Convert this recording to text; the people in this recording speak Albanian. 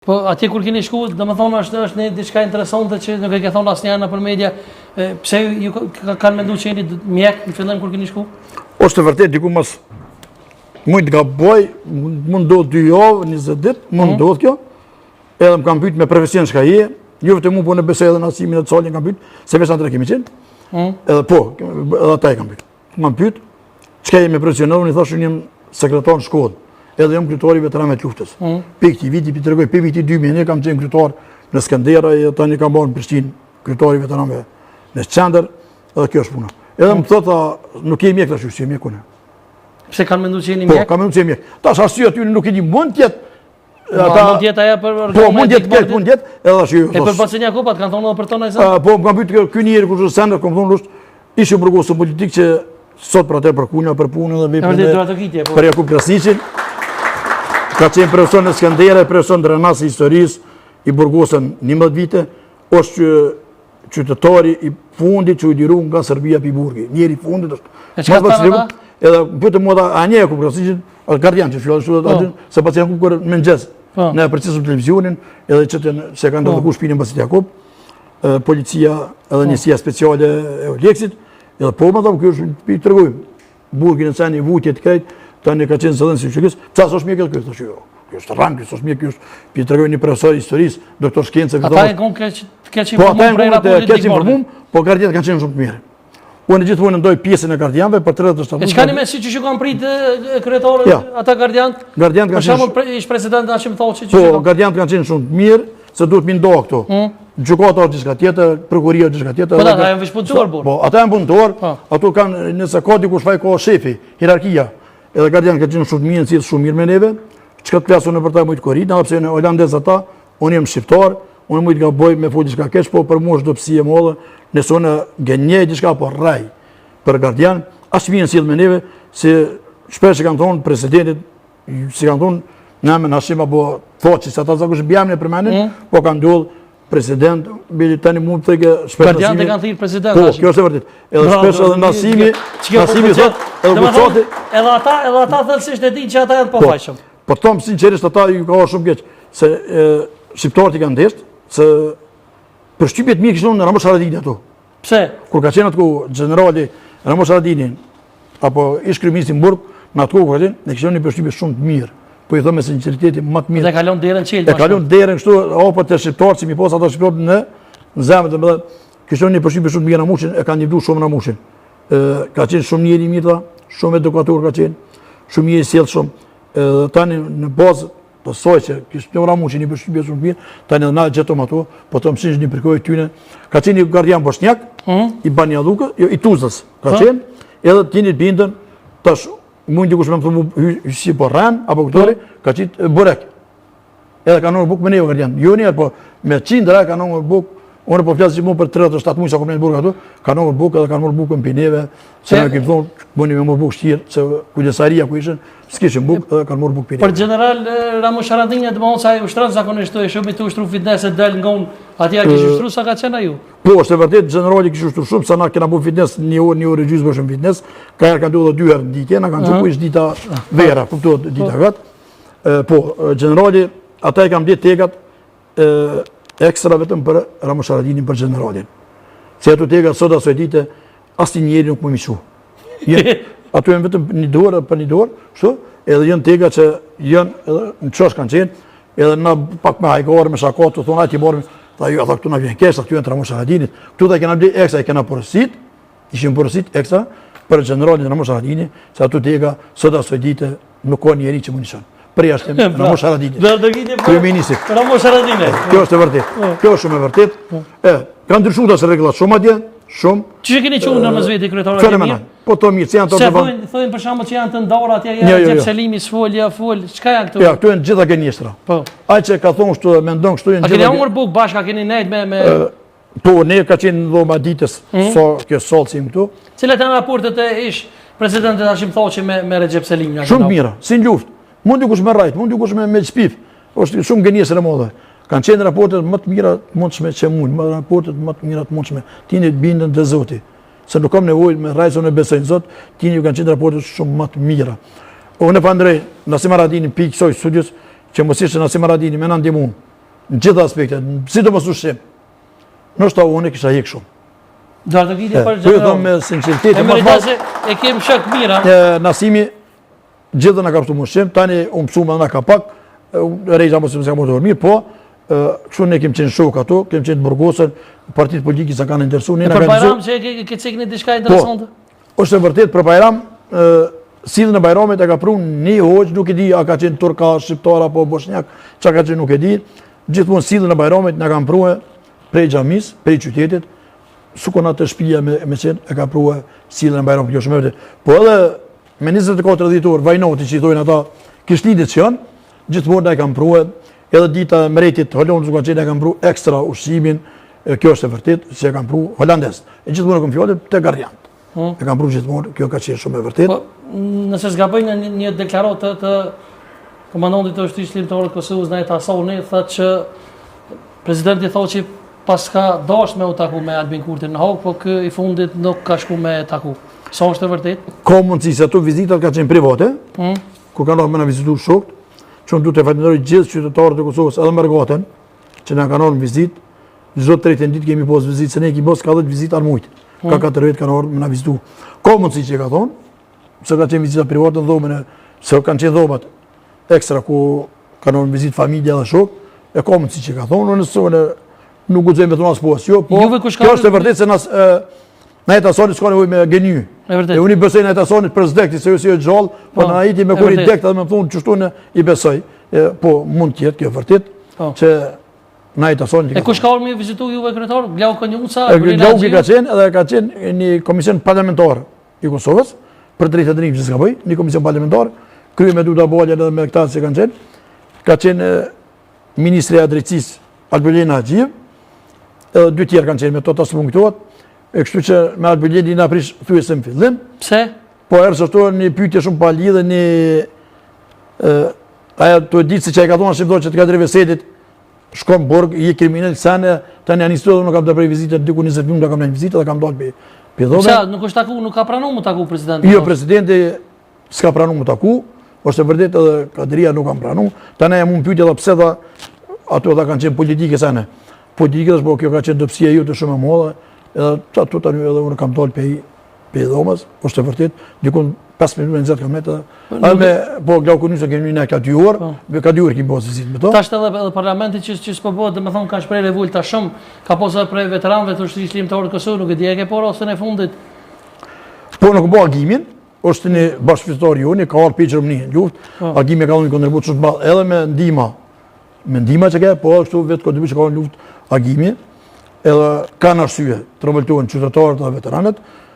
Po atje kur keni shku, domethënë është një diçka interesante që nuk e ke thonë asnjëherë nëpër media. Pse ju kanë menduar që jeni mjek në fillim kur keni shku? Është vërtet diku mos mund të gaboj, mund ndodh 2 javë, 20 ditë, mund ndodh kjo. Edhe më kanë pyet me profesion çka je, jo vetëm mua po në besoj edhe në asimin e Colin kanë pyet, se veç atë kemi qenë. Edhe po, edhe ata e kanë pyet. M'kan pyet, çka je me profesionon, i thashun jam sekretar në shkollë. Edhe jam kryetari veteranëve të luftës. Pikë viti pi tregoj pe viti 2000 kam qenë kryetar në Skënderaj e tani kam bërë në Prishtinë kryetari veteranëve në Qendër, edhe kjo është puna. Edhe më thotë nuk je mjek tash, si mjek unë. Pse kanë menduar që jeni mjek? Po, kanë menduar që jemi mjek. Tash arsye aty nuk e di mund të jetë ata mund të jetë ajo për po mund të jetë, edhe ashi. E për Bacin Jakupat kanë thonë edhe për tonë ai sa? Po më kanë pyetur ky njeri kush është sender, kam thonë është ishi burgosë politik që sot për atë për kunja për punën dhe veprën. Për Jakub Krasniqin. Ka qenë profesor në Skënderaj, profesor në Renasi historisë, i burgosën 11 vite, është qytetari i fundit që u liru nga Serbia pi burgi. Njeri i fundit është. E çka tani? Edhe pyetëm mua a një Jakub Krasniqin, gardian që fillon ashtu aty, se Bacin Jakub kur në mëngjes. Ne përcjellsëm televizionin, edhe çetën se kanë ndodhur ku shpinën Bacin Jakub, policia edhe njësia speciale e Oleksit, edhe po më thonë ky është pi tregoj. Burgin e cani vutje të krejt. Tani ka qenë zëdhënës i qëkës, qasë është mjek e kjo, thashë jo, kjo është rang, kjo është mjek, kjo është, pi të regoj një profesor historisë, doktor shkencë, ata e konë keq informum prej raportit dikmorën. Po gardianët kanë qenë shumë të mirë. Unë gjithmonë ndoj pjesën e gardianëve për 37. E çka një me si që kanë pritë kryetarët, ata gardianët? Gardianët kanë qenë. Për shembull, ish presidenti Hashim Thaçi që po, gardianët kanë qenë shumë të mirë, se duhet mi ndo këto. Gjykata është diçka tjetër, prokuria është diçka tjetër. Po ata janë veç punëtor burr. Po, ata janë punëtor, ato kanë nëse ka dikush vaj ka shefi, hierarkia. Edhe gardian ka qenë shumë mirë, cilë shumë mirë me neve, çka të flasun në për ta mujtë korrit, edhe pse në holandez ata, unë jam shqiptar, unë mujtë gaboj me fol diçka keq, po për mua është dobësi e madhe, nëse unë gënjej diçka po rrej për gardian, as mirë sill me neve, se shpesh e kanë thonë presidentit, si kanë thonë, na me Hashim apo Thaçi, se ata zakonisht bjamën e përmendin, po kanë ndodhur president, tani mund të thënë shpesh gardianët e kanë thirrë president. Po, kjo është e vërtetë. Edhe shpesh edhe Nasimi thotë, edhe ata thellësisht e dinë që ata janë pafajshëm. Po them sinqerisht ata ju ka shumë keq se shqiptarët i kanë ndesht, se përshtypjet mirë kishin në Ramos Haradini ato. Pse? Kur ka qenë atku generali Ramos Haradini apo ish kryeministri në Burg, në atku kur ka qenë, ne kishim një përshtypje shumë të mirë. Po i them me sinqeriteti më të mirë. Dhe kalon derën çel. E kalon derën kështu, apo të shqiptarët si mi pas ato shqiptarët në zemrën, domethënë kishte një përshtypje shumë mirë Ramushin, e kanë ndihmuar shumë Ramushin. Ka qenë shumë njeri i mirë, shumë edukator ka qenë, shumë i sjellshëm. Tani në bazë të saj që kishte një Ramushin një përshtypje shumë mirë, tani na gjetom ato, po të mësish një përkoj tyne. Ka qenë një gardian bosnjak, i Banja Luka, jo i Tuzlës, ka qenë, edhe tini bindën tash mund dikush më thonë si po rran apo këtori ka qit burek. Edhe kanë buk me ne gardian. Jo ne po me 100 lira kanë buk. Unë po flas më për 37 muaj sa kom në burg ato, kanë buk edhe kanë bukën pineve, se ne kemi thonë bëni me buk shtir, se kujdesaria ku ishin, s'kishin buk edhe kanë buk pineve. Për general Ramos Haradini domosdoshmë sa ushtron zakonisht e shumë të ushtru fitness e dal nga atje kishte ushtru sa ka qenë ajo. Po, është vërtet generali kishte ushtru shumë, sa na kena bën fitness një orë gjysmë bëshëm fitness, ka herë kanë ndodhur 2 herë në ditë, na kanë çuar ish dita vera, kuptohet dita gat. Po, generali ata e kanë blet tegat ekstra vetëm për Ramos Haradinin për generalin. Se ato tegat sot asoj dite, asnjë njeri nuk më miqu. Ato janë vetëm një dorë për një dorë, kështu, edhe janë tegat që janë edhe në çosh kanë qenë, edhe na pak me hajgore, me shakat, të thonë aty morëm, tha ju ata këtu na vjen kesh, aty janë Ramos Haradinit. Këtu ta kena bler ekstra, kena porosit, ishin porosit ekstra për generalin Ramos Haradini, se ato tegat sot asoj dite nuk ka njeri që më nishon. Për jashtë Ramos Haradini. Kryeministri. Ramos Haradini. Kjo është e vërtetë. Kjo është shumë e vërtetë. Kanë ndryshuar tas rregullat shumë atje, shumë. Çi keni qenë në mesvetë kryetarët e mirë? Po to mirë, janë to. Thonë për shembull që janë të ndarë atje, Recep Selimi sfolja, fol. Çka janë këtu? Ja, këtu janë gjitha gënjeshtra. Po. Ai që ka thonë kështu, mendon kështu janë gjitha. A keni humbur buk bashkë, a keni nejt me Po, ne ka qenë dhoma ditës, so kjo sollsim këtu. Cilat janë raportet e ish presidentit Hashim Thaçi me Recep Selimin? Shumë mira, si në luftë. Mund dikush me rajt, mund dikush me shpif. Është shumë gënjesër e madhe. Kanë qenë raportet më të mira të mundshme që mund, raportet më të mira të mundshme. Tini bindën te Zoti. Se nuk kam nevojë me rajt, unë besoj në Zot, tini kanë qenë raportet shumë më të mira. Unë e pandrej Nasim Haradini pikë kësaj studios që mos ishte Nasim Haradini më na ndihmon në gjitha aspektet, sidomos ushqim. Nështë ta unë kisha hik shumë. Do të viti për Po ju them me sinqeritet, e meritase e kem shok mira. Nasimi gjithë na ka pësu ushqim, tani u mësua na ka pak, rejza mos ka morë mirë, po kështu ne kemi qenë shok ato, kemi qenë të burgosën, partitë politike sa kanë interesuar, ne na Për kanë Bajram që ke cekni diçka interesante? Është e vërtet për Bajram, sillën e Bajramit e ka prunë një hoxh, nuk e di a ka qenë turka, shqiptar apo bosnjak, çka ka qenë nuk e di. Gjithmonë sillën e Bajramit na kanë prunë prej xhamis, prej qytetit, sukon atë shtëpia me qenë e ka prunë sillën e Bajramit, kjo shumë e vërtet. Po edhe me 24 dhjetor vajnoti që i thojnë ata Krishtlindit që janë, gjithmonë na kanë prunë edhe dita e mretit Hollandës ka qenë e kanë prunë ekstra ushqimin, kjo është e vërtet se e kanë prunë holandez. E gjithmonë kam fjalë te Gardiant. E kam prunë gjithmonë, kjo ka qenë shumë e vërtet. Po, nëse s'gaboj në një deklaratë të komandantit të ushtrisë lindore të Kosovës Najt Asoni, thotë që presidenti thotë që pas ka dash me u taku me Albin Kurtin në Hog, po kë i fundit nuk ka shku me taku. Sa është e vërtet? Ka mundësi se ato vizitat ka qenë private, ku kanë ardhur me na vizitu shokët, që unë du të falenderoj gjithë qytetarët e Kosovës, edhe Mergaten, që na kanë ardhur në vizitë. Çdo tretën ditë kemi pas vizitë, se ne kemi pas ka 10 vizitë armujt. Ka 4 vjet kanë ardhur me na vizitu. Ka mundësi që ka thonë, se ka qenë vizita private në dhomën, se kanë qenë dhomat ekstra ku kanë ardhur vizitë familja dhe shok, e ka mundësi që ka thonë, unë nuk guxojmë vetëm as po as jo, po kjo është e vërtetë se Najt Asoni s'ka nevojë me geniu. E unë i besoj Najt Asonit për zdekti, se ju si e gjallë, po na iti me kur i dekt edhe me thonë çështu në i besoj. Po mund të jetë kjo vërtet që Najt Asoni. E kush ka ardhur me vizitu juve kryetar? Glau Konjuca, Glau ka qenë edhe ka qenë një komision parlamentar i Kosovës për drejtë drejtë që s'ka bëj, një komision parlamentar, kryer me Duda Bolja edhe me këta që kanë qenë. Ka qenë ministri i drejtësisë Albulin Haxhijev, edhe dy tjerë kanë qenë me to ta smungtohet. E kështu që me Albulin na prish thyesë në fillim. Pse? Po erë sërto një pyetje shumë pa lidhje, një aja të ditë se që e ka thonë shqiptar që të ka drejve setit, shkon borg, i kriminal sane, tani janë historia, nuk kam të prej vizitë, diku 20 minuta kam në vizitë dhe kam dalë për dhome. Pse, nuk është taku, nuk ka pranu mu taku presidenti? Jo, presidenti s'ka pranu mu taku, është e vërdet edhe Kadria nuk kam pranu. Tani jam unë pyetje edhe pse dha, ato edhe kanë qenë politike sane. Politike dhe po kjo ka qenë dëpsia ju të shumë e modhe, edhe ato tani edhe unë kam dalë për dhomës, është e vërtet, dikun 5 minuta 20 kilometra. Po Glau Konjuca kemi një ka 2 orë, ka 2 orë kemi posë vizitë me to. Tash edhe parlamenti që s'po bëhet, dhe me thonë ka shprej revolta shumë, ka posë edhe prej veteranëve të ushtrisë lindore të Kosovës, nuk e di e ke por ose në fundit. Po nuk bëha agimin, është një bashkëfistar joni, ka ardhur për Gjermani në luftë, agimi ka dhënë një kontribut shumë të madh edhe me ndihma që ka, po ashtu vetë kontribut që ka në luftë agimi, edhe kanë arsye të revoltuan qytetarët dhe veteranët.